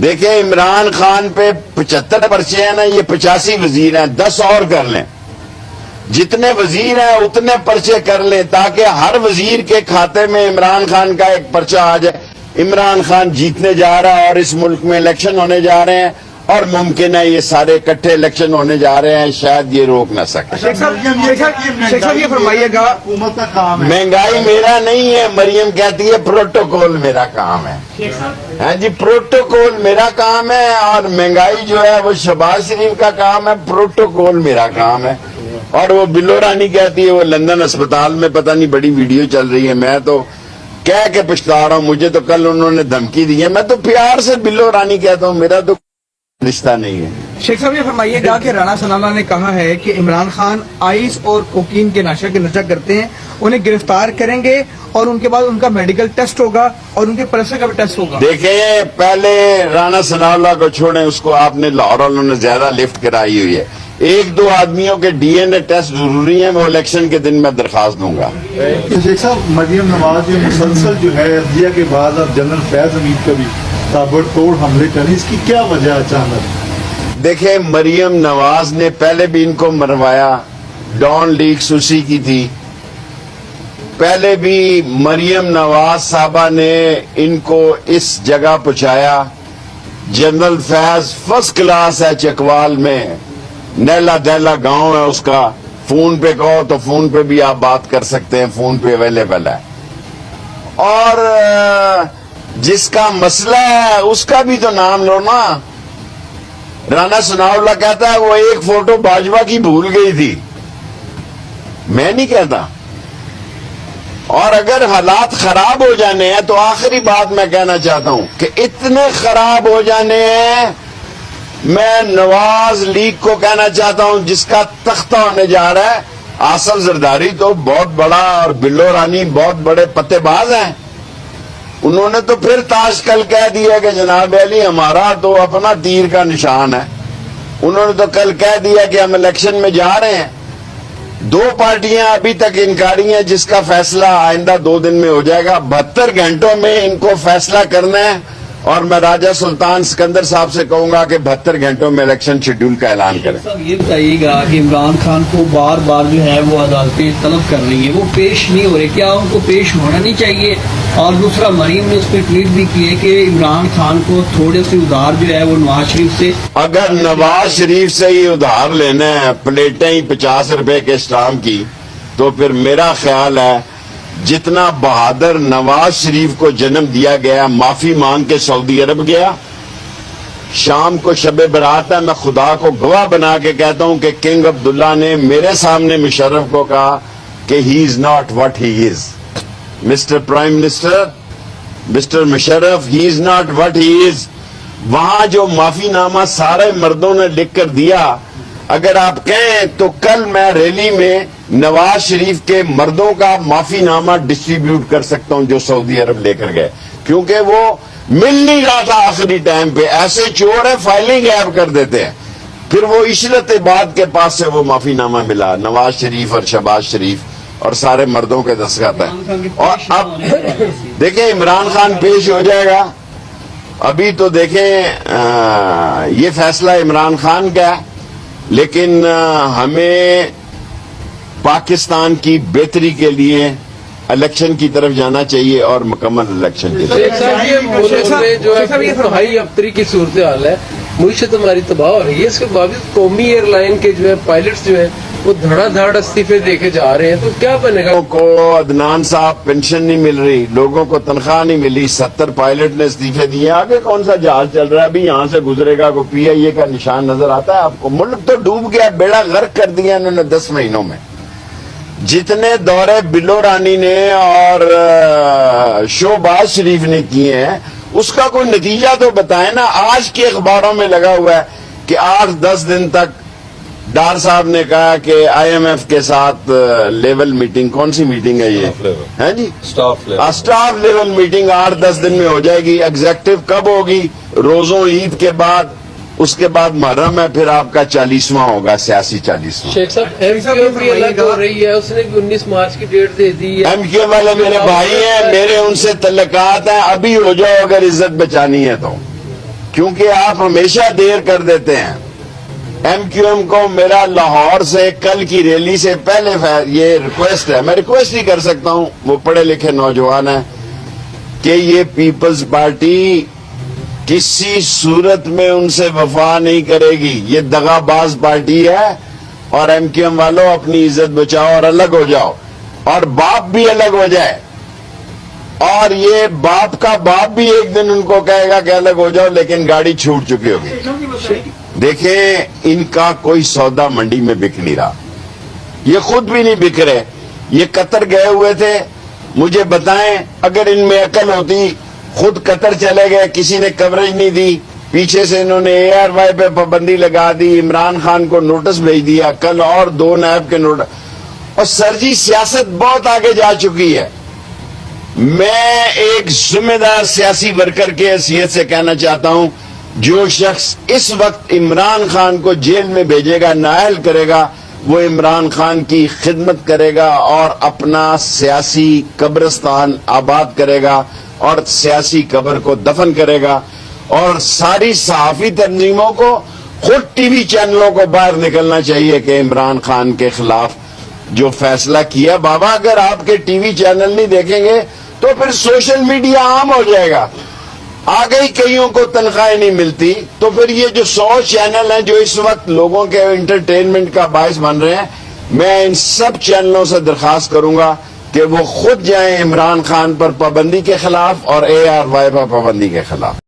دیکھیں عمران خان پہ 75 پرچے ہیں نا، یہ 85 وزیر ہیں، 10 اور کر لیں، جتنے وزیر ہیں اتنے پرچے کر لیں تاکہ ہر وزیر کے کھاتے میں عمران خان کا ایک پرچہ آ جائے۔ عمران خان جیتنے جا رہا ہے اور اس ملک میں الیکشن ہونے جا رہے ہیں، اور ممکن ہے یہ سارے اکٹھے الیکشن ہونے جا رہے ہیں، شاید یہ روک نہ سکے۔ شیخ صاحب یہ فرمائیے گا، حکومت کا کام ہے، مہنگائی میرا نہیں ہے، مریم کہتی ہے پروٹوکول میرا کام ہے۔ ہاں جی، پروٹوکول میرا کام ہے، اور مہنگائی جو ہے وہ شہباز شریف کا کام ہے، پروٹوکول میرا کام ہے۔ اور وہ بلو رانی کہتی ہے وہ لندن اسپتال میں پتہ نہیں بڑی ویڈیو چل رہی ہے، میں تو کہہ کے پچھتا رہا ہوں، مجھے تو کل انہوں نے دھمکی دی ہے، میں تو پیار سے بلو رانی کہتا ہوں، میرا تو رشتہ نہیں ہے۔ شیخ صاحب یہ فرمائیے گا کہ رانا ثناءاللہ نے کہا ہے کہ عمران خان آئس اور کوکین کے نشہ کرتے ہیں، انہیں گرفتار کریں گے اور ان کے بعد ان کا میڈیکل ٹیسٹ ہوگا اور ان کے پرسے کا بھی ٹیسٹ ہوگا۔ دیکھیں پہلے رانا ثناءاللہ کو چھوڑیں، اس کو آپ نے لاہور والوں نے زیادہ لفٹ کرائی ہوئی ہے، ایک دو آدمیوں کے ڈی این اے ٹیسٹ ضروری ہیں، وہ الیکشن کے دن میں درخواست دوں گا۔ شیخ صاحب مریم نواز جو مسلسل جو ہے عدلیہ کے بعد اب جنرل فیض حمید کا بھی تابڑ توڑ حملے کریں، اس کی کیا وجہ اچانک؟ دیکھیں مریم نواز نے پہلے بھی ان کو مروایا، ڈان لیکس اسی کی تھی، پہلے بھی مریم نواز صاحبہ نے ان کو اس جگہ پہنچایا۔ جنرل فیض فرسٹ کلاس ہے چکوال میں، نیلا دیلا گاؤں ہے اس کا، فون پہ کہو تو فون پہ بھی آپ بات کر سکتے ہیں، فون پہ اویلیبل ہے۔ اور جس کا مسئلہ ہے اس کا بھی تو نام لو نا۔ رانا ثناءاللہ کہتا ہے وہ ایک فوٹو باجوہ کی بھول گئی تھی، میں نہیں کہتا۔ اور اگر حالات خراب ہو جانے ہیں تو آخری بات میں کہنا چاہتا ہوں کہ اتنے خراب ہو جانے ہیں، میں نواز لیگ کو کہنا چاہتا ہوں جس کا تختہ ہونے جا رہا ہے، آصف زرداری تو بہت بڑا اور بلو رانی بہت بڑے پتے باز ہیں، انہوں نے تو پھر تاش کل کہہ دیا کہ جناب علی ہمارا تو اپنا تیر کا نشان ہے، انہوں نے تو کل کہہ دیا کہ ہم الیکشن میں جا رہے ہیں۔ دو پارٹیاں ابھی تک انکاری ہیں جس کا فیصلہ آئندہ 2 دن میں ہو جائے گا، 72 گھنٹوں میں ان کو فیصلہ کرنا ہے، اور میں راجہ سلطان سکندر صاحب سے کہوں گا کہ 72 گھنٹوں میں الیکشن شیڈول کا اعلان کریں۔ صاحب یہ بتائیے گا کہ عمران خان کو بار بار جو ہے وہ عدالتیں طلب کر رہی ہیں، وہ پیش نہیں ہو رہے، کیا ان کو پیش ہونا نہیں چاہیے؟ اور دوسرا مریم نے اس پہ ٹویٹ بھی کی ہے کہ عمران خان کو تھوڑے سے ادھار جو ہے وہ نواز شریف سے، اگر نواز شریف سے ہی ادھار لینا ہے پلیٹیں ہی 50 روپے کے اسٹام کی، تو پھر میرا خیال ہے جتنا بہادر نواز شریف کو جنم دیا گیا، معافی مانگ کے سعودی عرب گیا، شام کو شب برات ہے، میں خدا کو گواہ بنا کے کہتا ہوں کہ کنگ عبداللہ نے میرے سامنے مشرف کو کہا کہ he is not what he is, mister prime minister, mister Musharraf, he is not what he is. وہاں جو معافی نامہ سارے مردوں نے لکھ کر دیا، اگر آپ کہیں تو کل میں ریلی میں نواز شریف کے مردوں کا معافی نامہ ڈسٹریبیوٹ کر سکتا ہوں جو سعودی عرب لے کر گئے، کیونکہ وہ مل نہیں رہا تھا آخری ٹائم پہ، ایسے چور ہیں فائلنگ غائب کر دیتے ہیں، پھر وہ عشرت عباد کے پاس سے وہ معافی نامہ ملا، نواز شریف اور شہباز شریف اور سارے مردوں کے دستخط ہیں۔ اور اب دیکھیں عمران خان پیش ہو جائے گا، ابھی تو دیکھیں یہ فیصلہ عمران خان کا ہے، لیکن ہمیں پاکستان کی بہتری کے لیے الیکشن کی طرف جانا چاہیے اور مکمل الیکشن کی طرف۔ شیخ صاحب یہ ملک میں جو ہے انتہائی ابتری کی صورتحال ہے، معیشت ہماری تباہ ہو رہی ہے، اس کے باوجود قومی ایئر لائن کے جو ہے پائلٹس جو ہیں وہ دھڑا دھڑ استعفے دے کے جا رہے ہیں، تو کیا بنے گا؟ لوگوں کو عدنان صاحب پینشن نہیں مل رہی، لوگوں کو تنخواہ نہیں ملی، 70 پائلٹ نے استعفے دیے، آگے کون سا جہاز چل رہا ہے؟ ابھی یہاں سے گزرے گا کوئی پی آئی اے کا نشان نظر آتا ہے آپ کو؟ ملک تو ڈوب گیا، بیڑا غرق کر دیا انہوں نے 10 مہینوں میں۔ جتنے دورے بلو رانی نے اور شہباز شریف نے کیے ہیں اس کا کوئی نتیجہ تو بتائیں نا۔ آج کے اخباروں میں لگا ہوا ہے کہ 8-10 دن تک ڈار صاحب نے کہا کہ آئی ایم ایف کے ساتھ لیول میٹنگ، کون سی میٹنگ ہے یہ؟ ہے جی اسٹاف لیول میٹنگ 8-10 دن میں ہو جائے گی۔ ایگزیکٹو کب ہوگی؟ روزوں عید کے بعد، اس کے بعد محرم ہے، پھر آپ کا 40واں ہوگا، سیاسی 40واں۔ شیخ صاحب ایم کیو ایم بھی الگ ہو رہی ہے، اس نے بھی 19 مارچ کی ڈیٹ دے دی ہے۔ ایم کیو ایم والے میرے بھائی ہیں، میرے ان سے تعلقات ہیں، ابھی ہو جاؤ اگر عزت بچانی ہے تو۔ کیونکہ آپ ہمیشہ دیر کر دیتے ہیں. ایم کیو ایم کو میرا لاہور سے کل کی ریلی سے پہلے یہ ریکویسٹ ہے, میں ریکویسٹ ہی کر سکتا ہوں, وہ پڑھے لکھے نوجوان ہیں, کہ یہ پیپلز پارٹی کسی صورت میں ان سے وفا نہیں کرے گی. یہ دغا باز پارٹی ہے, اور ایم کیو ایم والوں اپنی عزت بچاؤ اور الگ ہو جاؤ, اور باپ بھی الگ ہو جائے, اور یہ باپ کا باپ بھی ایک دن ان کو کہے گا کہ الگ ہو جاؤ, لیکن گاڑی چھوٹ چکی ہوگی. دیکھیں, ان کا کوئی سودا منڈی میں بک نہیں رہا, یہ خود بھی نہیں بک رہے. یہ قطر گئے ہوئے تھے, مجھے بتائیں اگر ان میں عقل ہوتی, خود قطر چلے گئے, کسی نے کوریج نہیں دی, پیچھے سے انہوں نے اے آر وائی پہ پابندی لگا دی, عمران خان کو نوٹس بھیج دیا, کل اور 2 نیب کے نوٹس. اور سر جی سیاست بہت آگے جا چکی ہے. میں ایک ذمہ دار سیاسی ورکر کے حیثیت سے کہنا چاہتا ہوں, جو شخص اس وقت عمران خان کو جیل میں بھیجے گا, نااہل کرے گا, وہ عمران خان کی خدمت کرے گا اور اپنا سیاسی قبرستان آباد کرے گا اور سیاسی قبر کو دفن کرے گا. اور ساری صحافی تنظیموں کو, خود ٹی وی چینلوں کو باہر نکلنا چاہیے کہ عمران خان کے خلاف جو فیصلہ کیا, بابا اگر آپ کے ٹی وی چینل نہیں دیکھیں گے تو پھر سوشل میڈیا عام ہو جائے گا. آگے ہی کئیوں کو تنخواہیں نہیں ملتی, تو پھر یہ جو 100 چینل ہیں جو اس وقت لوگوں کے انٹرٹینمنٹ کا باعث بن رہے ہیں, میں ان سب چینلوں سے درخواست کروں گا کہ وہ خود جائیں عمران خان پر پابندی کے خلاف اور اے آر وائی پر پابندی کے خلاف.